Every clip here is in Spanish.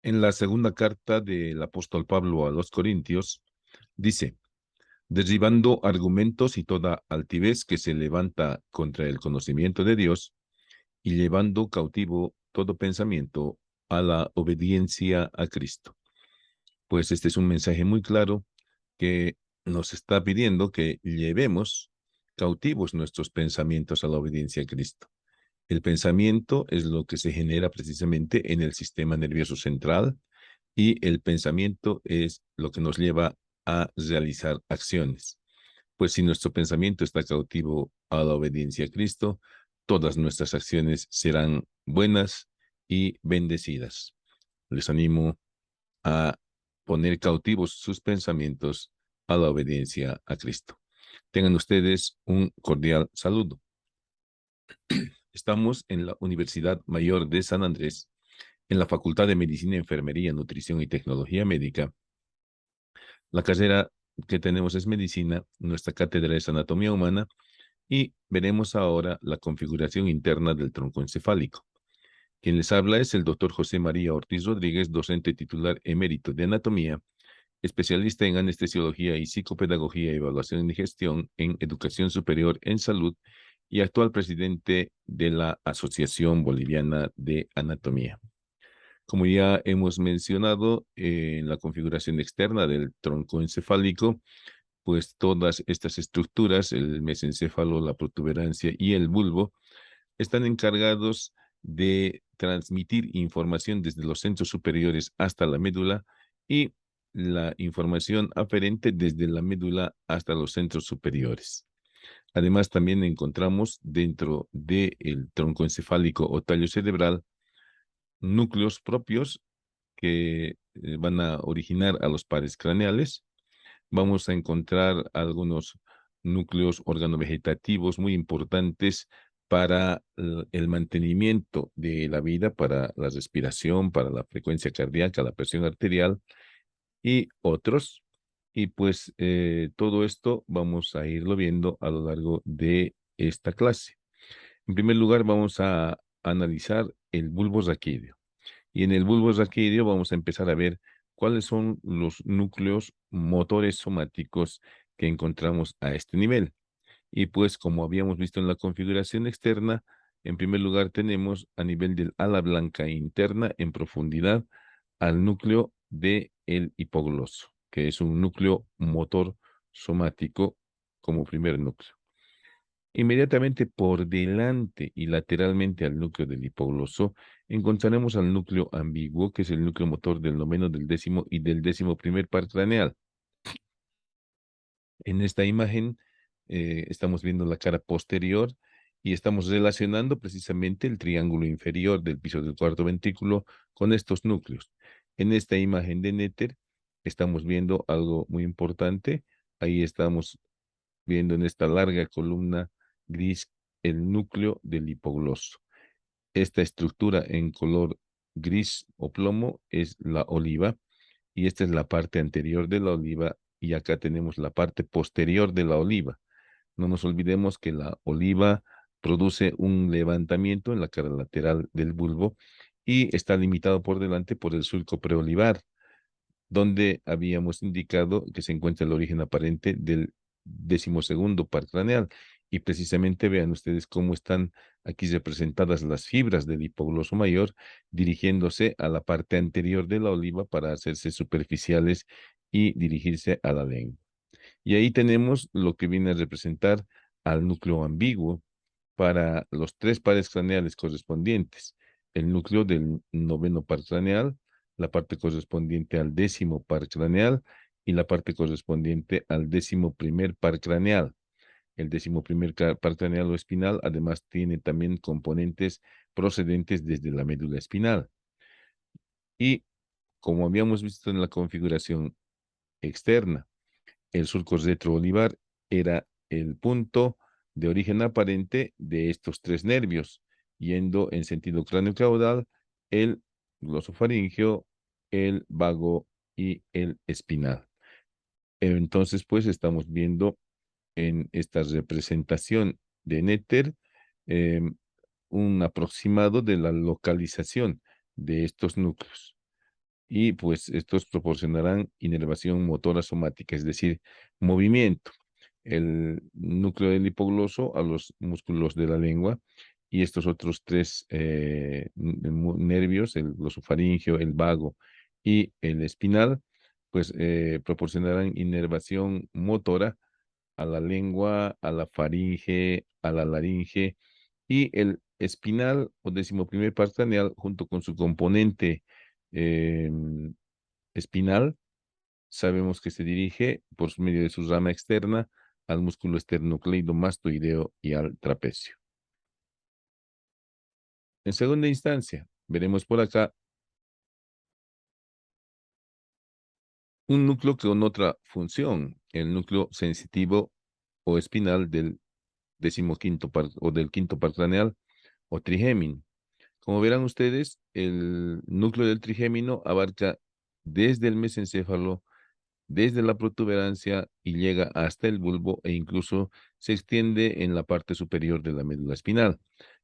En la segunda carta del apóstol Pablo a los Corintios, dice, derribando argumentos y toda altivez que se levanta contra el conocimiento de Dios y llevando cautivo todo pensamiento a la obediencia a Cristo. Pues este es un mensaje muy claro que nos está pidiendo que llevemos cautivos nuestros pensamientos a la obediencia a Cristo. El pensamiento es lo que se genera precisamente en el sistema nervioso central y el pensamiento es lo que nos lleva a realizar acciones. Pues si nuestro pensamiento está cautivo a la obediencia a Cristo, todas nuestras acciones serán buenas y bendecidas. Les animo a poner cautivos sus pensamientos a la obediencia a Cristo. Tengan ustedes un cordial saludo. Estamos en la Universidad Mayor de San Andrés, en la Facultad de Medicina, Enfermería, Nutrición y Tecnología Médica. La carrera que tenemos es medicina, nuestra cátedra es anatomía humana y veremos ahora la configuración interna del tronco encefálico. Quien les habla es el doctor José María Ortiz Rodríguez, docente titular emérito de anatomía, especialista en anestesiología y psicopedagogía, evaluación y gestión en educación superior en salud y actual presidente de la Asociación Boliviana de Anatomía. Como ya hemos mencionado, en la configuración externa del tronco encefálico, pues todas estas estructuras, el mesencéfalo, la protuberancia y el bulbo, están encargados de transmitir información desde los centros superiores hasta la médula y la información aferente desde la médula hasta los centros superiores. Además, también encontramos dentro del tronco encefálico o tallo cerebral núcleos propios que van a originar a los pares craneales. Vamos a encontrar algunos núcleos organovegetativos muy importantes para el mantenimiento de la vida, para la respiración, para la frecuencia cardíaca, la presión arterial y otros. Y pues todo esto vamos a irlo viendo a lo largo de esta clase. En primer lugar, vamos a analizar el bulbo raquídeo. Y en el bulbo raquídeo vamos a empezar a ver cuáles son los núcleos motores somáticos que encontramos a este nivel. Y pues como habíamos visto en la configuración externa, en primer lugar tenemos a nivel del ala blanca interna en profundidad al núcleo del hipogloso, que es un núcleo motor somático como primer núcleo. Inmediatamente por delante y lateralmente al núcleo del hipogloso, encontraremos al núcleo ambiguo, que es el núcleo motor del noveno, del décimo y del 11º par craneal. En esta imagen estamos viendo la cara posterior y estamos relacionando precisamente el triángulo inferior del piso del cuarto ventrículo con estos núcleos. En esta imagen de Netter estamos viendo algo muy importante. Ahí estamos viendo en esta larga columna gris el núcleo del hipogloso. Esta estructura en color gris o plomo es la oliva y esta es la parte anterior de la oliva y acá tenemos la parte posterior de la oliva. No nos olvidemos que la oliva produce un levantamiento en la cara lateral del bulbo y está limitado por delante por el surco preolivar, donde habíamos indicado que se encuentra el origen aparente del 12º par craneal. Y precisamente vean ustedes cómo están aquí representadas las fibras del hipogloso mayor dirigiéndose a la parte anterior de la oliva para hacerse superficiales y dirigirse a la lengua. Y ahí tenemos lo que viene a representar al núcleo ambiguo para los tres pares craneales correspondientes. El núcleo del noveno par craneal, la parte correspondiente al 10º par craneal y la parte correspondiente al 11º par craneal. El 11º par craneal o espinal además tiene también componentes procedentes desde la médula espinal. Y como habíamos visto en la configuración externa, el surco retroolivar era el punto de origen aparente de estos tres nervios, yendo en sentido cráneo-caudal, el glosofaringeo, el vago y el espinal. Entonces, pues estamos viendo en esta representación de Netter un aproximado de la localización de estos núcleos. y pues estos proporcionarán inervación motora somática, es decir, movimiento. El núcleo del hipogloso a los músculos de la lengua y estos otros tres nervios, el glosofaringeo, el vago y el espinal, pues proporcionarán inervación motora a la lengua, a la faringe, a la laringe y el espinal o decimoprimer par craneal junto con su componente em, espinal, sabemos que se dirige por medio de su rama externa al músculo esternocleidomastoideo y al trapecio. En segunda instancia, veremos por acá un núcleo con otra función, el núcleo sensitivo o espinal del decimoquinto par o del quinto par craneal o trigémino. Como verán ustedes, el núcleo del trigémino abarca desde el mesencéfalo, desde la protuberancia y llega hasta el bulbo e incluso se extiende en la parte superior de la médula espinal.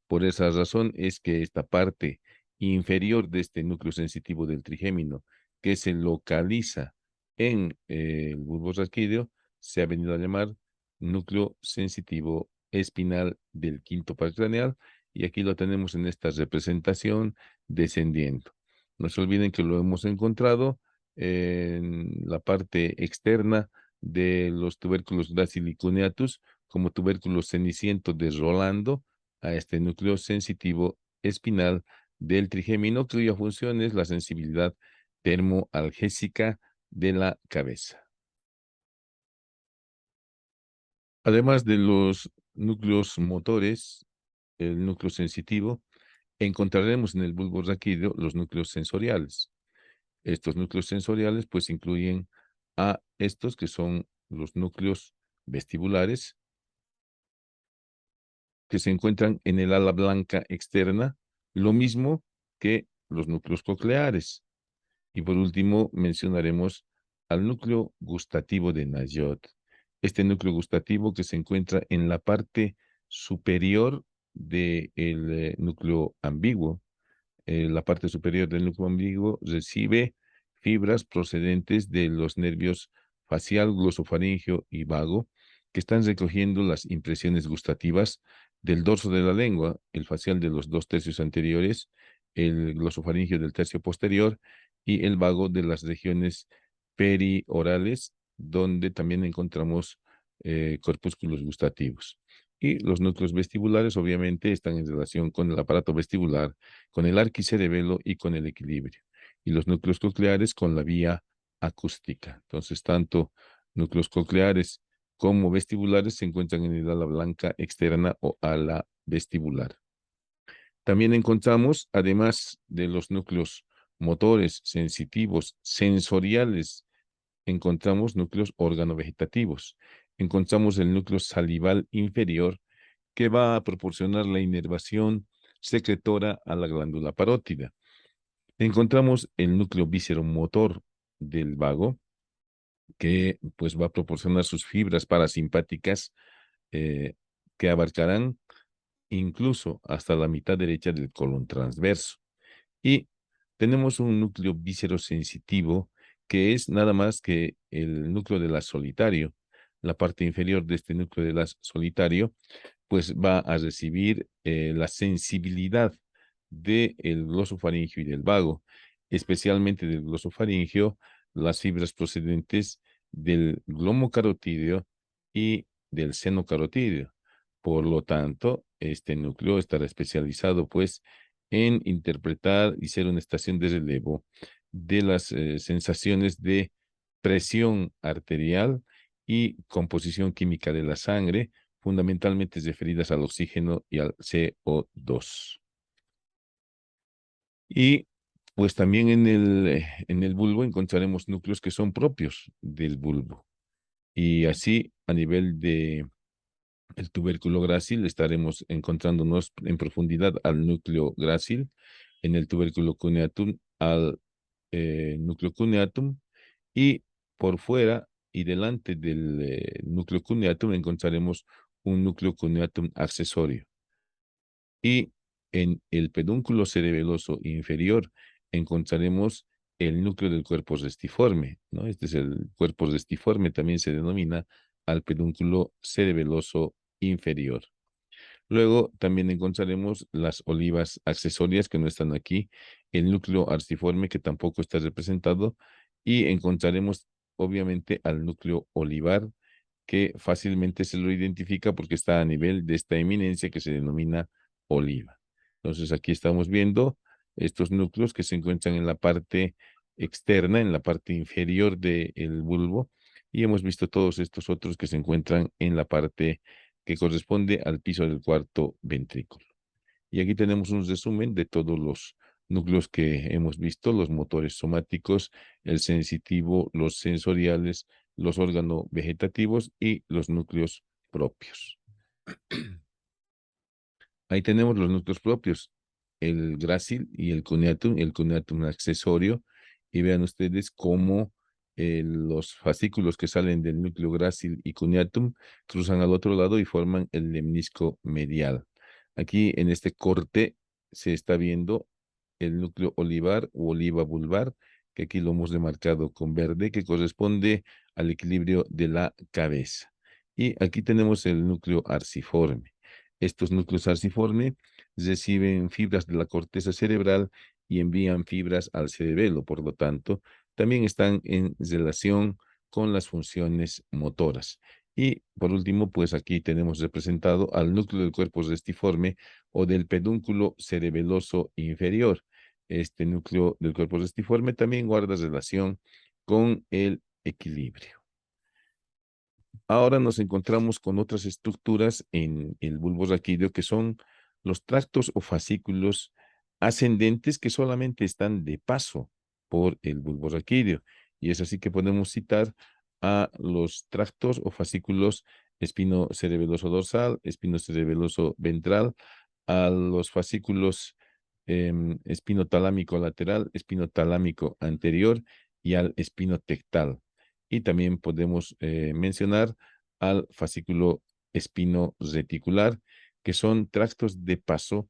Por esa razón es que esta parte inferior de este núcleo sensitivo del trigémino, que se localiza en el bulbo raquídeo, se ha venido a llamar núcleo sensitivo espinal del quinto par craneal, y aquí lo tenemos en esta representación descendiendo. No se olviden que lo hemos encontrado en la parte externa de los tubérculos gracilicuneatus como tubérculos cenicientos de Rolando a este núcleo sensitivo espinal del trigémino, cuya función es la sensibilidad termoalgésica de la cabeza. Además de los núcleos motores, el núcleo sensitivo, encontraremos en el bulbo raquídeo los núcleos sensoriales. Estos núcleos sensoriales pues incluyen a estos que son los núcleos vestibulares, que se encuentran en el ala blanca externa, lo mismo que los núcleos cocleares. Y por último mencionaremos al núcleo gustativo de Nagiot. Este núcleo gustativo que se encuentra en la parte superior del núcleo ambiguo. La parte superior del núcleo ambiguo recibe fibras procedentes de los nervios facial, glosofaringeo y vago, que están recogiendo las impresiones gustativas del dorso de la lengua, el facial de los 2 tercios anteriores, el glosofaringeo del tercio posterior y el vago de las regiones periorales, donde también encontramos corpúsculos gustativos. Y los núcleos vestibulares obviamente están en relación con el aparato vestibular, con el arquicerebelo y con el equilibrio. Y los núcleos cocleares con la vía acústica. Entonces, tanto núcleos cocleares como vestibulares se encuentran en el ala blanca externa o ala vestibular. También encontramos, además de los núcleos motores, sensitivos, sensoriales, encontramos núcleos organovegetativos. Encontramos el núcleo salival inferior, que va a proporcionar la inervación secretora a la glándula parótida. Encontramos el núcleo visceromotor del vago, que pues va a proporcionar sus fibras parasimpáticas eh, que abarcarán incluso hasta la mitad derecha del colon transverso. Y tenemos un núcleo viscerosensitivo que es nada más que el núcleo de la solitario. La parte inferior de este núcleo de la solitario pues va a recibir la sensibilidad del glosofaringeo y del vago, especialmente del glosofaringeo, las fibras procedentes del glomo carotídeo y del seno carotídeo. Por lo tanto, este núcleo estará especializado pues en interpretar y ser una estación de relevo de las sensaciones de presión arterial y composición química de la sangre, fundamentalmente referidas al oxígeno y al CO2. Y pues también en el bulbo encontraremos núcleos que son propios del bulbo. Y así, a nivel de el tubérculo grácil, estaremos encontrándonos en profundidad al núcleo grácil, en el tubérculo cuneatum al núcleo cuneatum, y por fuera y delante del núcleo cuneatum encontraremos un núcleo cuneatum accesorio. Y en el pedúnculo cerebeloso inferior encontraremos el núcleo del cuerpo restiforme, ¿no? Este es el cuerpo restiforme, también se denomina al pedúnculo cerebeloso inferior. Luego también encontraremos las olivas accesorias que no están aquí, el núcleo arciforme que tampoco está representado y encontraremos obviamente al núcleo olivar que fácilmente se lo identifica porque está a nivel de esta eminencia que se denomina oliva. Entonces aquí estamos viendo estos núcleos que se encuentran en la parte externa, en la parte inferior del bulbo y hemos visto todos estos otros que se encuentran en la parte que corresponde al piso del cuarto ventrículo. Y aquí tenemos un resumen de todos los núcleos que hemos visto, los motores somáticos, el sensitivo, los sensoriales, los órganos vegetativos y los núcleos propios. Ahí tenemos los núcleos propios, el grácil y el cuneatum accesorio, y vean ustedes cómo los fascículos que salen del núcleo grácil y cuneatum cruzan al otro lado y forman el lemnisco medial. Aquí en este corte se está viendo el núcleo olivar o oliva vulvar, que aquí lo hemos demarcado con verde, que corresponde al equilibrio de la cabeza. Y aquí tenemos el núcleo arciforme. Estos núcleos arciforme reciben fibras de la corteza cerebral y envían fibras al cerebelo, por lo tanto, también están en relación con las funciones motoras. Y por último, pues aquí tenemos representado al núcleo del cuerpo restiforme o del pedúnculo cerebeloso inferior. Este núcleo del cuerpo restiforme también guarda relación con el equilibrio. Ahora nos encontramos con otras estructuras en el bulbo raquídeo que son los tractos o fascículos ascendentes que solamente están de paso por el bulbo raquídeo. Y es así que podemos citar a los tractos o fascículos espinocerebeloso dorsal, espinocerebeloso ventral, a los fascículos espinotalámico lateral, espinotalámico anterior y al espinotectal. Y también podemos mencionar al fascículo espino-reticular, que son tractos de paso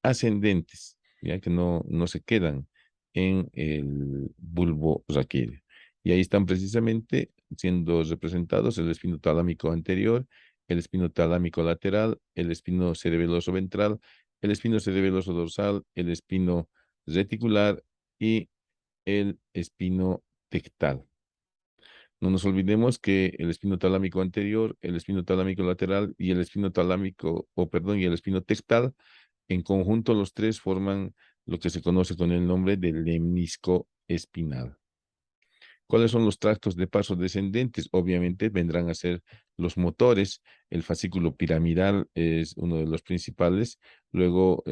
ascendentes, ya que no se quedan en el bulbo raquídeo. Y ahí están precisamente siendo representados el espinotalámico anterior, el espinotalámico lateral, el espino cerebeloso ventral, el espino cerebeloso dorsal, el espino reticular y el espino tectal. No nos olvidemos que el espino talámico anterior, el espino talámico lateral y el espino talámico, y el espino tectal, en conjunto los tres forman lo que se conoce con el nombre de lemnisco espinal. ¿Cuáles son los tractos de paso descendentes? Obviamente vendrán a ser los motores. El fascículo piramidal es uno de los principales. Luego,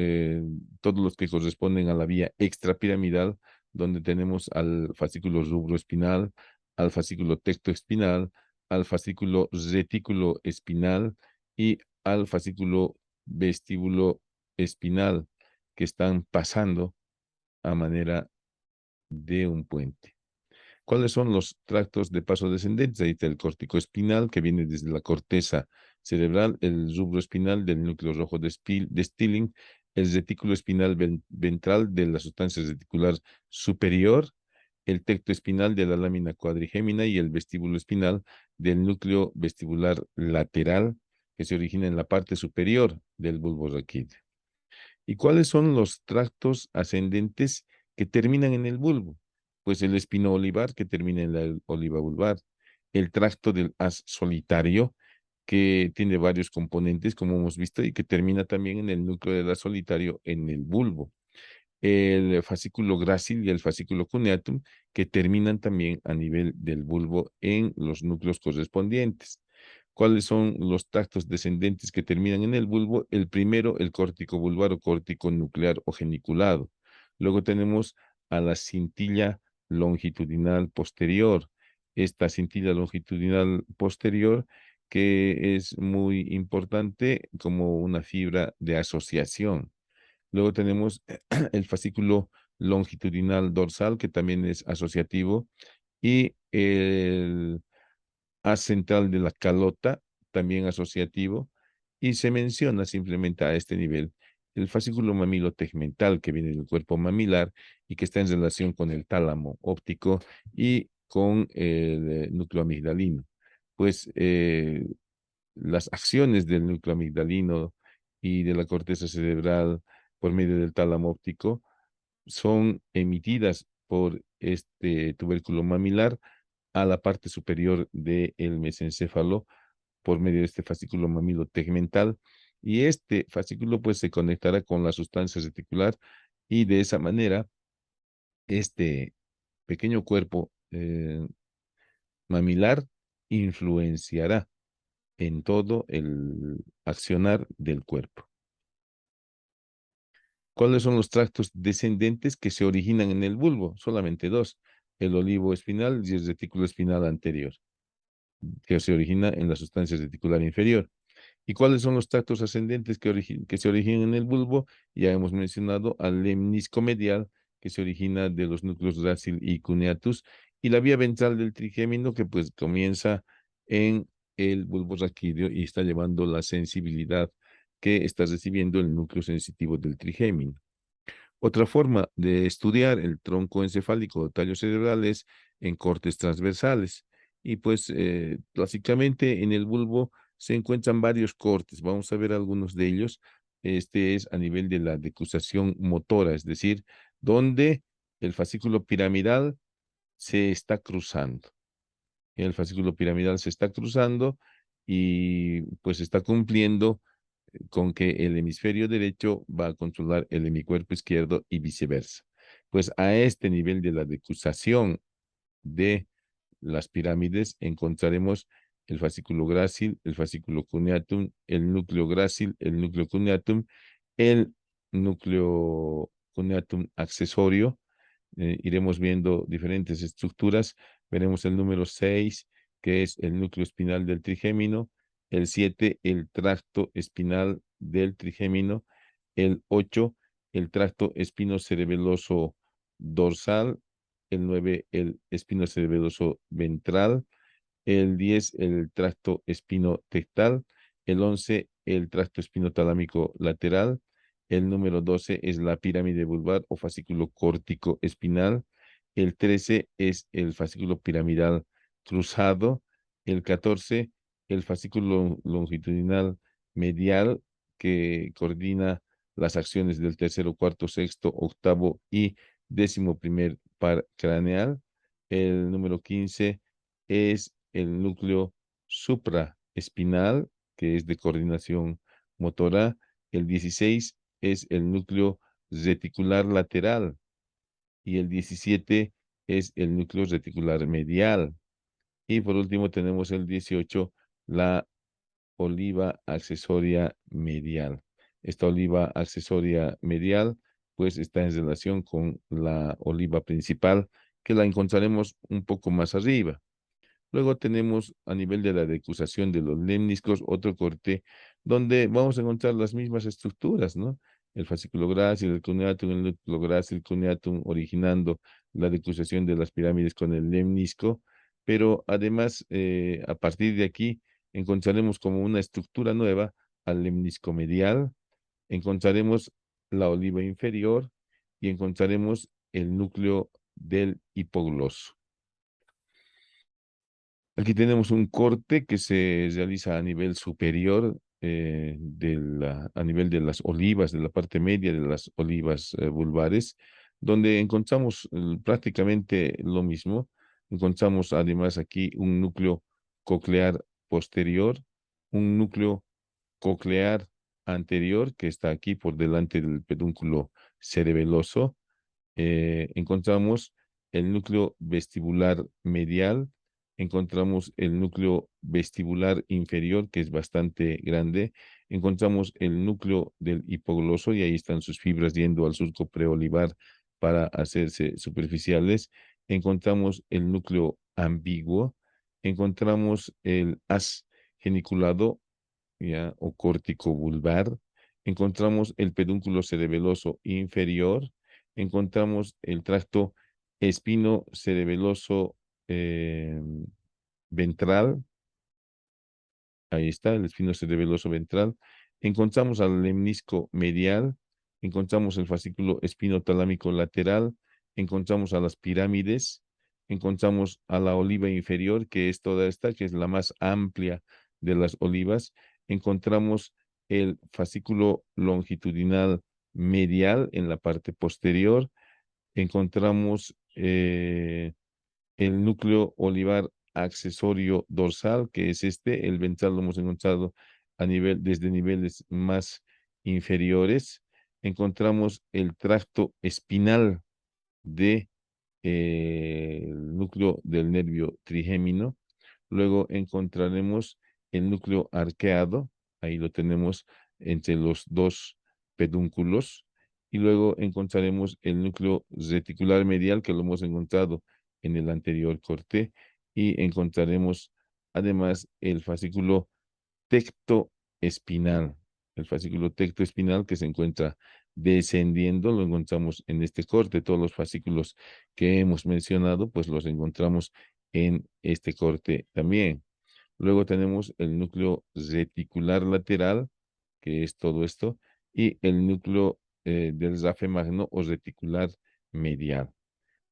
todos los que corresponden a la vía extrapiramidal, donde tenemos al fascículo rubroespinal, al fascículo tectoespinal, al fascículo retículo espinal y al fascículo vestíbulo espinal, que están pasando a manera de un puente. ¿Cuáles son los tractos de paso descendentes? Ahí está el córtico espinal, que viene desde la corteza cerebral, el rubro espinal del núcleo rojo de Stilling, el retículo espinal ventral de la sustancia reticular superior, el tecto espinal de la lámina cuadrigémina y el vestíbulo espinal del núcleo vestibular lateral, que se origina en la parte superior del bulbo raquídeo. ¿Y cuáles son los tractos ascendentes que terminan en el bulbo? Pues el espino olivar que termina en la oliva vulvar, el tracto del haz solitario que tiene varios componentes, como hemos visto, y que termina también en el núcleo del haz solitario en el bulbo, el fascículo grácil y el fascículo cuneatum que terminan también a nivel del bulbo en los núcleos correspondientes. ¿Cuáles son los tractos descendentes que terminan en el bulbo? El primero, el córtico vulvar o córtico nuclear o geniculado. Luego tenemos a la cintilla longitudinal posterior. Esta cintilla longitudinal posterior que es muy importante como una fibra de asociación. Luego tenemos el fascículo longitudinal dorsal, que también es asociativo, y el haz central de la calota, también asociativo, y se menciona simplemente a este nivel el fascículo mamilotegmental que viene del cuerpo mamilar y que está en relación con el tálamo óptico y con el núcleo amigdalino. Pues las acciones del núcleo amigdalino y de la corteza cerebral por medio del tálamo óptico son emitidas por este tubérculo mamilar a la parte superior del mesencéfalo por medio de este fascículo mamilotegmental, y este fascículo pues se conectará con la sustancia reticular y de esa manera este pequeño cuerpo mamilar influenciará en todo el accionar del cuerpo. ¿Cuáles son los tractos descendentes que se originan en el bulbo? Solamente dos: el olivo espinal y el retículo espinal anterior, que se origina en la sustancia reticular inferior. ¿Y cuáles son los tractos ascendentes que se originan en el bulbo? Ya hemos mencionado al lemnisco medial, que se origina de los núcleos grácil y cuneatus, y la vía ventral del trigémino, que pues comienza en el bulbo raquídeo y está llevando la sensibilidad que está recibiendo el núcleo sensitivo del trigémino. Otra forma de estudiar el tronco encefálico o tallo cerebral es en cortes transversales. Y pues básicamente en el bulbo se encuentran varios cortes. Vamos a ver algunos de ellos. Este es a nivel de la decusación motora, es decir, donde el fascículo piramidal se está cruzando. El fascículo piramidal se está cruzando y pues está cumpliendo con que el hemisferio derecho va a controlar el hemicuerpo izquierdo y viceversa. Pues a este nivel de la decusación de las pirámides encontraremos el fascículo grácil, el fascículo cuneatum, el núcleo grácil, el núcleo cuneatum, el núcleo cuneatum accesorio. Iremos viendo diferentes estructuras. Veremos el número 6, que es el núcleo espinal del trigémino; el 7, el tracto espinal del trigémino; el 8, el tracto espinocerebeloso dorsal; el 9, el espinocerebeloso ventral; el 10, el tracto espinotectal; el 11, el tracto espinotalámico lateral; el número 12 es la pirámide vulvar o fascículo córtico espinal; el 13 es el fascículo piramidal cruzado; el 14, el fascículo longitudinal medial, que coordina las acciones del tercero, cuarto, sexto, octavo y décimo primer par craneal; el número 15 es el núcleo supraespinal, que es de coordinación motora; el 16 es el núcleo reticular lateral y el 17 es el núcleo reticular medial. Y por último tenemos el 18, la oliva accesoria medial. Esta oliva accesoria medial pues está en relación con la oliva principal, que la encontraremos un poco más arriba. Luego tenemos a nivel de la decusación de los lemniscos otro corte donde vamos a encontrar las mismas estructuras, ¿no? El fascículo grácil, el cuneatum, el núcleo grácil, el cuneatum, originando la decusación de las pirámides con el lemnisco, pero además a partir de aquí encontraremos como una estructura nueva al lemnisco medial, encontraremos la oliva inferior y encontraremos el núcleo del hipogloso. Aquí tenemos un corte que se realiza a nivel superior, a nivel de las olivas, de la parte media de las olivas vulvares, donde encontramos prácticamente lo mismo. Encontramos además aquí un núcleo coclear posterior, un núcleo coclear anterior que está aquí por delante del pedúnculo cerebeloso. Encontramos el núcleo vestibular medial, encontramos el núcleo vestibular inferior, que es bastante grande, encontramos el núcleo del hipogloso, y ahí están sus fibras yendo al surco preolivar para hacerse superficiales, encontramos el núcleo ambiguo, encontramos el haz geniculado, ¿ya? O córtico vulvar, encontramos el pedúnculo cerebeloso inferior, encontramos el tracto espino cerebeloso ventral, ahí está, el espino cerebeloso ventral, encontramos al lemnisco medial, encontramos el fascículo espinotalámico lateral, encontramos a las pirámides, encontramos a la oliva inferior, que es toda esta, que es la más amplia de las olivas, encontramos el fascículo longitudinal medial en la parte posterior, encontramos el núcleo olivar accesorio dorsal, que es este, el ventral lo hemos encontrado desde niveles más inferiores. Encontramos el tracto espinal de el núcleo del nervio trigémino. Luego encontraremos el núcleo arqueado, ahí lo tenemos entre los dos pedúnculos. Y luego encontraremos el núcleo reticular medial, que lo hemos encontrado en el anterior corte. Y encontraremos además el fascículo tectoespinal. El fascículo tectoespinal que se encuentra descendiendo, lo encontramos en este corte. Todos los fascículos que hemos mencionado, pues los encontramos en este corte también. Luego tenemos el núcleo reticular lateral, que es todo esto, y el núcleo del rafe magno o reticular medial.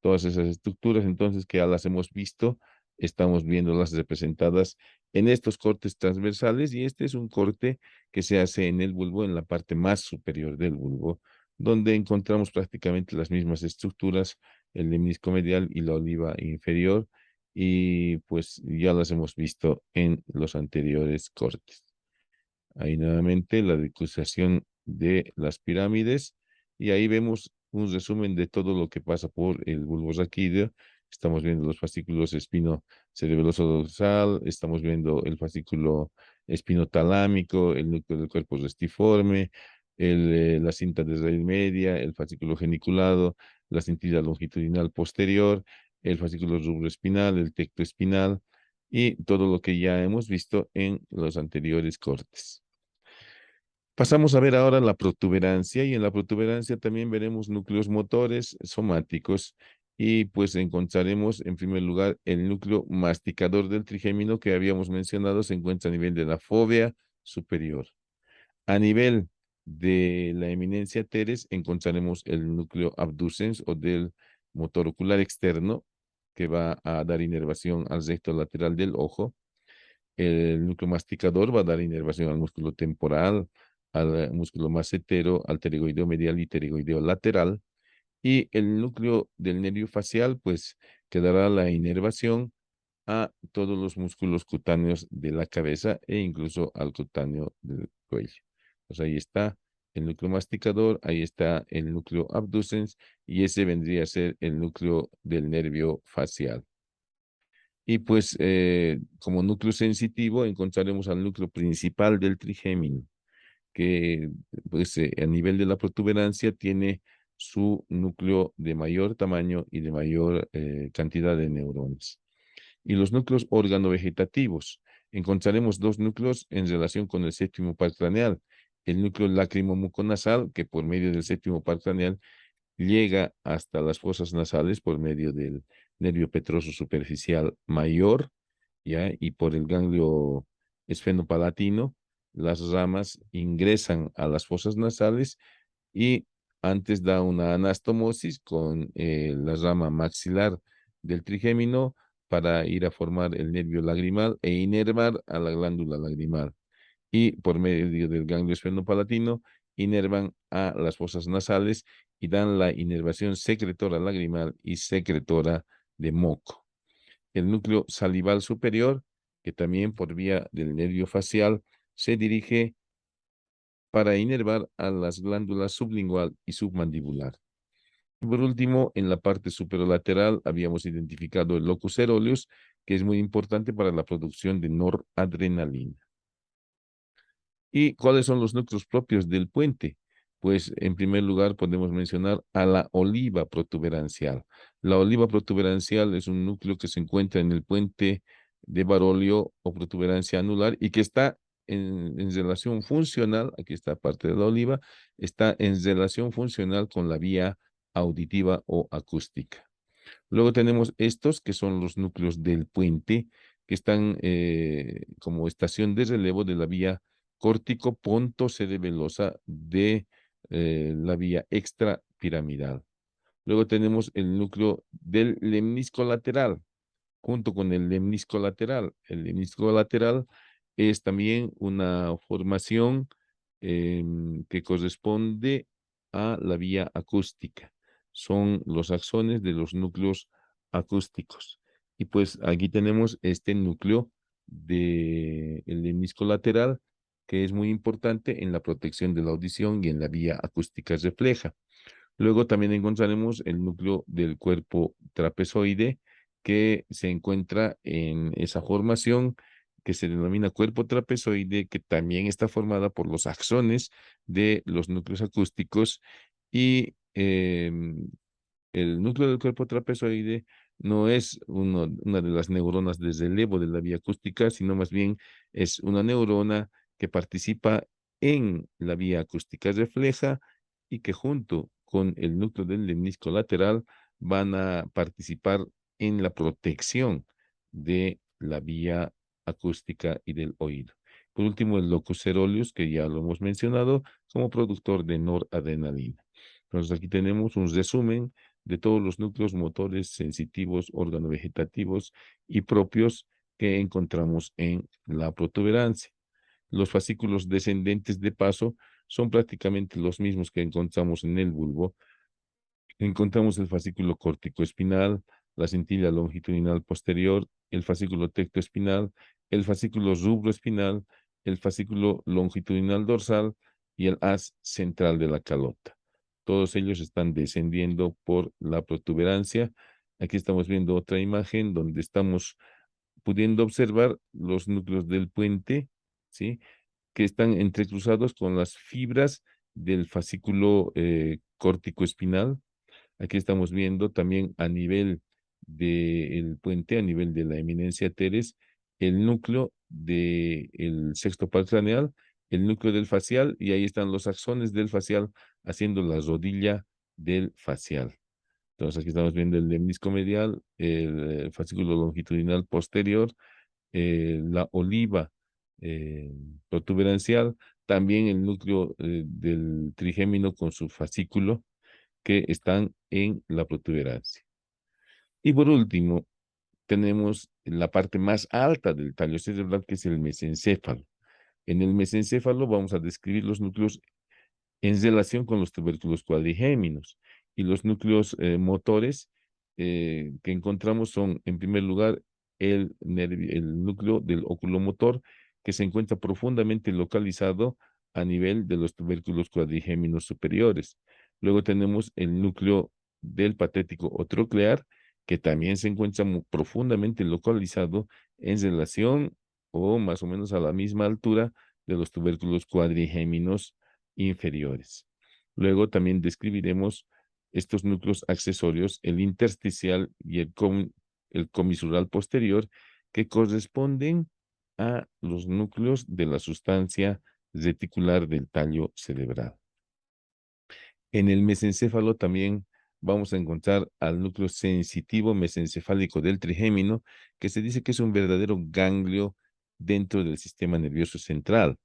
Todas esas estructuras, entonces, que ya las hemos visto, estamos viéndolas representadas en estos cortes transversales, y este es un corte que se hace en el bulbo, en la parte más superior del bulbo, donde encontramos prácticamente las mismas estructuras, el lemnisco medial y la oliva inferior, y pues ya las hemos visto en los anteriores cortes. Ahí nuevamente la decusación de las pirámides, y ahí vemos un resumen de todo lo que pasa por el bulbo raquídeo. Estamos viendo los fascículos espino cerebeloso dorsal, estamos viendo el fascículo espinotalámico, el núcleo del cuerpo restiforme, la cinta de raíz media, el fascículo geniculado, la cintilla longitudinal posterior, el fascículo rubroespinal, el tecto espinal, y todo lo que ya hemos visto en los anteriores cortes. Pasamos a ver ahora la protuberancia, y en la protuberancia también veremos núcleos motores somáticos, y pues encontraremos en primer lugar el núcleo masticador del trigémino que habíamos mencionado, se encuentra a nivel de la fóvea superior. A nivel de la eminencia teres encontraremos el núcleo abducens o del motor ocular externo, que va a dar inervación al recto lateral del ojo. El núcleo masticador va a dar inervación al músculo temporal, al músculo macetero, al pterygoideo medial y pterygoideo lateral. Y el núcleo del nervio facial, pues, quedará la inervación a todos los músculos cutáneos de la cabeza e incluso al cutáneo del cuello. Pues ahí está el núcleo masticador, ahí está el núcleo abducens, y ese vendría a ser el núcleo del nervio facial. Y pues como núcleo sensitivo encontraremos al núcleo principal del trigémino, que pues a nivel de la protuberancia tiene su núcleo de mayor tamaño y de mayor cantidad de neuronas. Y los núcleos organovegetativos, encontraremos dos núcleos en relación con el séptimo par craneal. El núcleo lacrimomuconasal, que por medio del séptimo par craneal llega hasta las fosas nasales por medio del nervio petroso superficial mayor, ¿ya? Y por el ganglio esfenopalatino, las ramas ingresan a las fosas nasales, y antes da una anastomosis con la rama maxilar del trigémino para ir a formar el nervio lagrimal e inervar a la glándula lagrimal. Y por medio del ganglio esfenopalatino inervan a las fosas nasales y dan la inervación secretora lagrimal y secretora de moco. El núcleo salival superior, que también por vía del nervio facial se dirige para inervar a las glándulas sublingual y submandibular. Y por último, en la parte superolateral habíamos identificado el locus coeruleus, que es muy importante para la producción de noradrenalina. ¿Y cuáles son los núcleos propios del puente? Pues en primer lugar podemos mencionar a la oliva protuberancial. La oliva protuberancial es un núcleo que se encuentra en el puente de Barolio o protuberancia anular, y que está en relación funcional, aquí está parte de la oliva, está en relación funcional con la vía auditiva o acústica. Luego tenemos estos que son los núcleos del puente, que están como estación de relevo de la vía córtico-pontocerebelosa de la vía extrapiramidal. Luego tenemos el núcleo del lemnisco lateral, junto con el lemnisco lateral. El lemnisco lateral es también una formación que corresponde a la vía acústica. Son los axones de los núcleos acústicos. Y pues aquí tenemos este núcleo del lemnisco lateral, que es muy importante en la protección de la audición y en la vía acústica refleja. Luego también encontraremos el núcleo del cuerpo trapezoide, que se encuentra en esa formación que se denomina cuerpo trapezoide, que también está formada por los axones de los núcleos acústicos. Y el núcleo del cuerpo trapezoide no es una de las neuronas de relevo de la vía acústica, sino más bien es una neurona que participa en la vía acústica refleja y que junto con el núcleo del lemnisco lateral van a participar en la protección de la vía acústica y del oído. Por último, el locus coeruleus, que ya lo hemos mencionado, como productor de noradrenalina. Entonces, aquí tenemos un resumen de todos los núcleos motores sensitivos, organovegetativos y propios que encontramos en la protuberancia. Los fascículos descendentes de paso son prácticamente los mismos que encontramos en el bulbo. Encontramos el fascículo córtico-espinal, la cintila longitudinal posterior, el fascículo tectoespinal, el fascículo rubroespinal, el fascículo longitudinal dorsal y el haz central de la calota. Todos ellos están descendiendo por la protuberancia. Aquí estamos viendo otra imagen donde estamos pudiendo observar los núcleos del puente, ¿sí? Que están entrecruzados con las fibras del fascículo córtico-espinal. Aquí estamos viendo también a nivel del puente, a nivel de la eminencia teres, el núcleo del sexto par craneal, el núcleo del facial, y ahí están los axones del facial haciendo la rodilla del facial. Entonces aquí estamos viendo el lemnisco medial, el fascículo longitudinal posterior, la oliva eh, protuberancial, también el núcleo del trigémino con su fascículo, que están en la protuberancia. Y por último, tenemos la parte más alta del tallo cerebral, que es el mesencéfalo. En el mesencéfalo vamos a describir los núcleos en relación con los tubérculos cuadrigéminos. Y los núcleos motores que encontramos son, en primer lugar, el núcleo del oculomotor, que se encuentra profundamente localizado a nivel de los tubérculos cuadrigéminos superiores. Luego tenemos el núcleo del patético o troclear, que también se encuentra profundamente localizado en relación o más o menos a la misma altura de los tubérculos cuadrigéminos inferiores. Luego también describiremos estos núcleos accesorios, el intersticial y el comisural posterior, que corresponden a los núcleos de la sustancia reticular del tallo cerebral. En el mesencéfalo también vamos a encontrar al núcleo sensitivo mesencefálico del trigémino, que se dice que es un verdadero ganglio dentro del sistema nervioso central.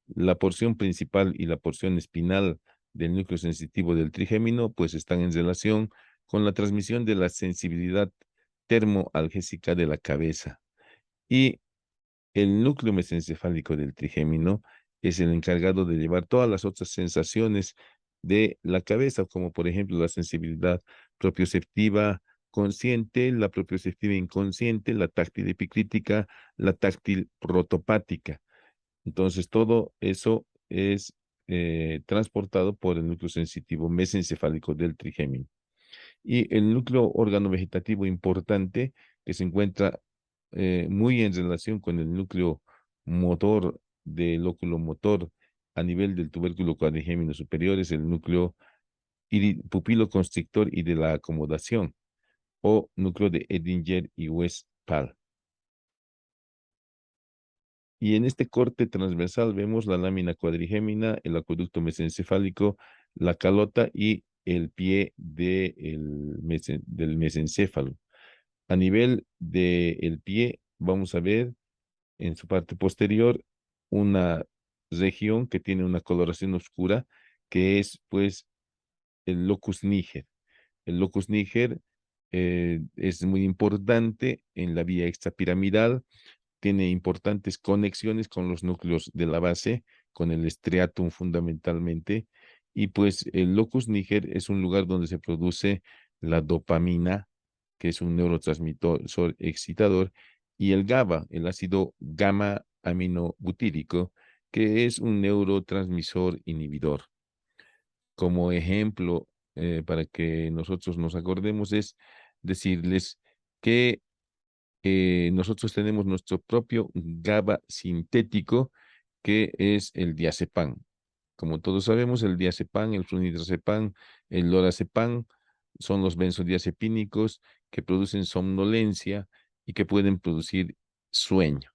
La porción principal y la porción espinal del núcleo sensitivo del trigémino pues están en relación con la transmisión de la sensibilidad termoalgésica de la cabeza. Y el núcleo mesencefálico del trigémino es el encargado de llevar todas las otras sensaciones de la cabeza, como por ejemplo la sensibilidad propioceptiva consciente, la propioceptiva inconsciente, la táctil epicrítica, la táctil protopática. Entonces, todo eso es transportado por el núcleo sensitivo mesencefálico del trigémino. Y el núcleo organovegetativo importante, que se encuentra muy en relación con el núcleo motor del oculomotor a nivel del tubérculo cuadrigémino superior, es el núcleo pupiloconstrictor y de la acomodación, o núcleo de Edinger y Westphal. Y en este corte transversal vemos la lámina cuadrigémina, el acueducto mesencefálico, la calota y el pie del mesencéfalo. A nivel del pie vamos a ver en su parte posterior una región que tiene una coloración oscura, que es pues el locus niger. El locus niger es muy importante en la vía extrapiramidal, tiene importantes conexiones con los núcleos de la base, con el striatum fundamentalmente, y pues el locus niger es un lugar donde se produce la dopamina, que es un neurotransmisor excitador, y el GABA, el ácido gamma aminobutírico, que es un neurotransmisor inhibidor. Como ejemplo, para que nosotros nos acordemos, es decirles que nosotros tenemos nuestro propio GABA sintético, que es el diazepam. Como todos sabemos, el diazepam, el flunitrazepam, el lorazepam son los benzodiazepínicos que producen somnolencia y que pueden producir sueño.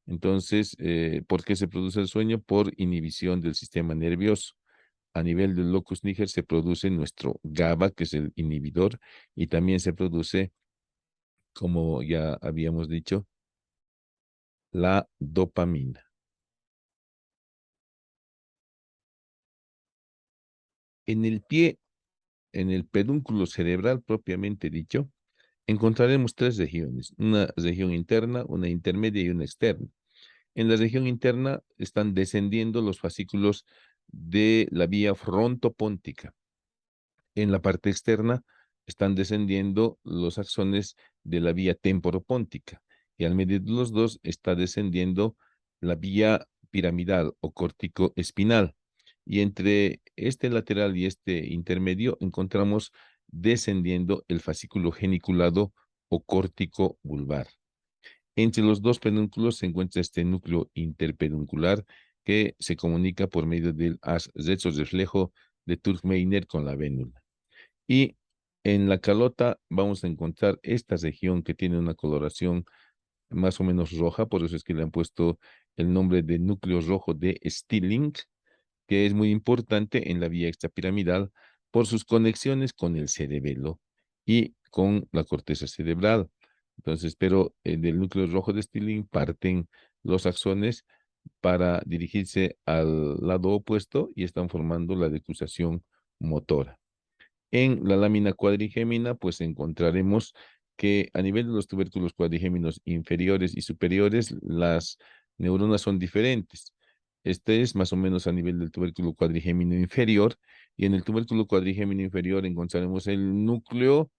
Entonces, ¿por qué se produce el sueño? Por inhibición del sistema nervioso. A nivel del locus niger se produce nuestro GABA, que es el inhibidor, y también se produce, como ya habíamos dicho, la dopamina. En el pie, en el pedúnculo cerebral propiamente dicho, encontraremos tres regiones, una región interna, una intermedia y una externa. En la región interna están descendiendo los fascículos de la vía frontopóntica. En la parte externa están descendiendo los axones de la vía temporopóntica, y al medio de los dos está descendiendo la vía piramidal o corticoespinal. Y entre este lateral y este intermedio encontramos descendiendo el fascículo geniculado o córtico vulvar. Entre los dos pedúnculos se encuentra este núcleo interpeduncular que se comunica por medio del haz retroreflejo de Turkmeiner con la vénula. Y en la calota vamos a encontrar esta región que tiene una coloración más o menos roja, por eso es que le han puesto el nombre de núcleo rojo de Stilling, que es muy importante en la vía extrapiramidal por sus conexiones con el cerebelo y con la corteza cerebral. Entonces, pero del núcleo rojo de Stilling parten los axones para dirigirse al lado opuesto y están formando la decusación motora. En la lámina cuadrigémina, pues encontraremos que a nivel de los tubérculos cuadrigéminos inferiores y superiores, las neuronas son diferentes. Este es más o menos a nivel del tubérculo cuadrigémino inferior, y en el tubérculo cuadrigémino inferior encontraremos el núcleo,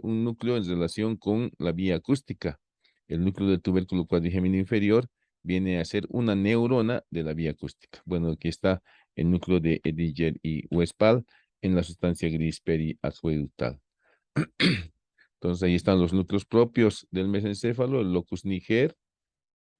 un núcleo en relación con la vía acústica. El núcleo del tubérculo cuadrigémino inferior viene a ser una neurona de la vía acústica. Bueno, aquí está el núcleo de Edinger y Westphal en la sustancia gris periacueductal. Entonces ahí están los núcleos propios del mesencéfalo, el locus niger,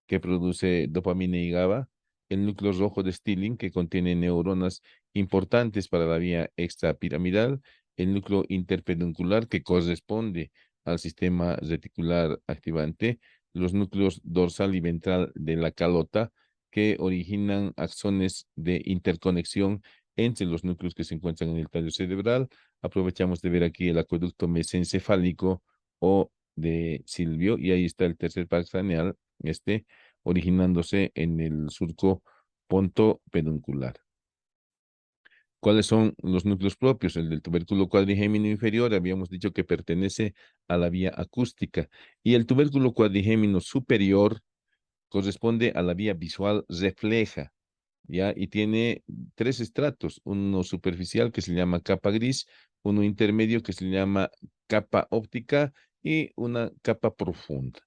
que produce dopamina y GABA, el núcleo rojo de Stilling, que contiene neuronas importantes para la vía extrapiramidal, el núcleo interpeduncular, que corresponde al sistema reticular activante, los núcleos dorsal y ventral de la calota, que originan axones de interconexión entre los núcleos que se encuentran en el tallo cerebral. Aprovechamos de ver aquí el acueducto mesencefálico o de Silvio, y ahí está el tercer par craneal, originándose en el surco pontopeduncular. ¿Cuáles son los núcleos propios? El del tubérculo cuadrigémino inferior, habíamos dicho que pertenece a la vía acústica, y el tubérculo cuadrigémino superior corresponde a la vía visual refleja, ¿ya? Y tiene tres estratos, uno superficial que se llama capa gris, uno intermedio que se llama capa óptica y una capa profunda.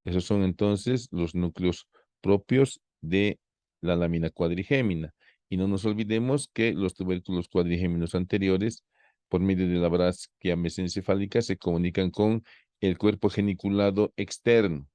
Esos son entonces los núcleos propios de la lámina cuadrigémina. Y no nos olvidemos que los tubérculos cuadrigéminos anteriores, por medio de la bráquea mesencefálica, se comunican con el cuerpo geniculado externo,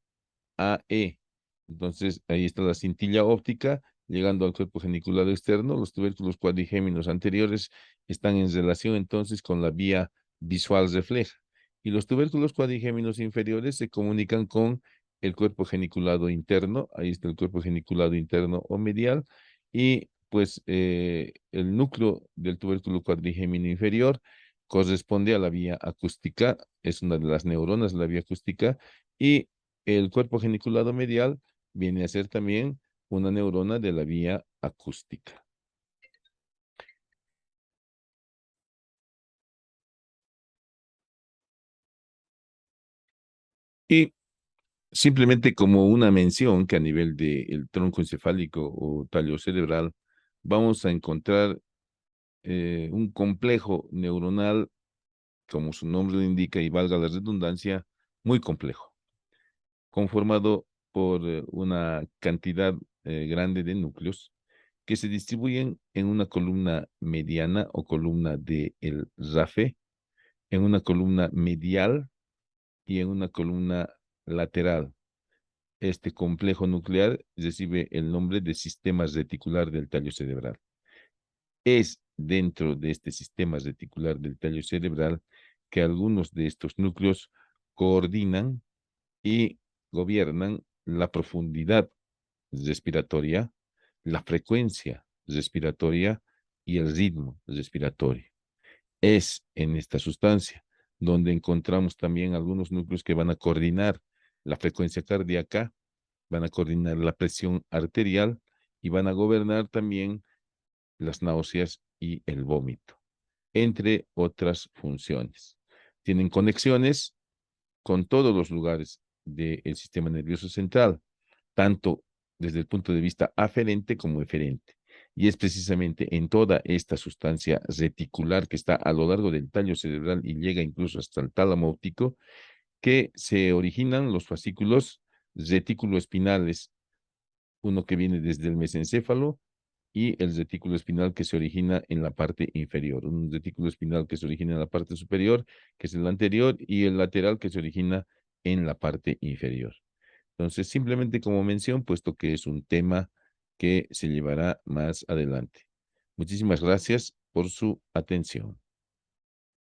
AE. Entonces, ahí está la cintilla óptica, llegando al cuerpo geniculado externo. Los tubérculos cuadrigéminos anteriores están en relación entonces con la vía visual refleja. Y los tubérculos cuadrigéminos inferiores se comunican con el cuerpo geniculado interno. Ahí está el cuerpo geniculado interno o medial. Y pues el núcleo del tubérculo cuadrigémino inferior corresponde a la vía acústica, es una de las neuronas de la vía acústica, y el cuerpo geniculado medial viene a ser también una neurona de la vía acústica. Y simplemente como una mención que a nivel del tronco encefálico o tallo cerebral, vamos a encontrar un complejo neuronal, como su nombre lo indica y valga la redundancia, muy complejo, conformado por una cantidad grande de núcleos que se distribuyen en una columna mediana o columna de el RAFE, en una columna medial y en una columna lateral. Este complejo nuclear recibe el nombre de sistema reticular del tallo cerebral. Es dentro de este sistema reticular del tallo cerebral que algunos de estos núcleos coordinan y gobiernan la profundidad respiratoria, la frecuencia respiratoria y el ritmo respiratorio. Es en esta sustancia donde encontramos también algunos núcleos que van a coordinar la frecuencia cardíaca, van a coordinar la presión arterial y van a gobernar también las náuseas y el vómito, entre otras funciones. Tienen conexiones con todos los lugares del sistema nervioso central, tanto desde el punto de vista aferente como eferente. Y es precisamente en toda esta sustancia reticular que está a lo largo del tallo cerebral y llega incluso hasta el tálamo óptico que se originan los fascículos retículoespinales, uno que viene desde el mesencéfalo y el retículo espinal que se origina en la parte inferior. Un retículo espinal que se origina en la parte superior, que es el anterior, y el lateral que se origina en la parte inferior. Entonces, simplemente como mención, puesto que es un tema que se llevará más adelante. Muchísimas gracias por su atención.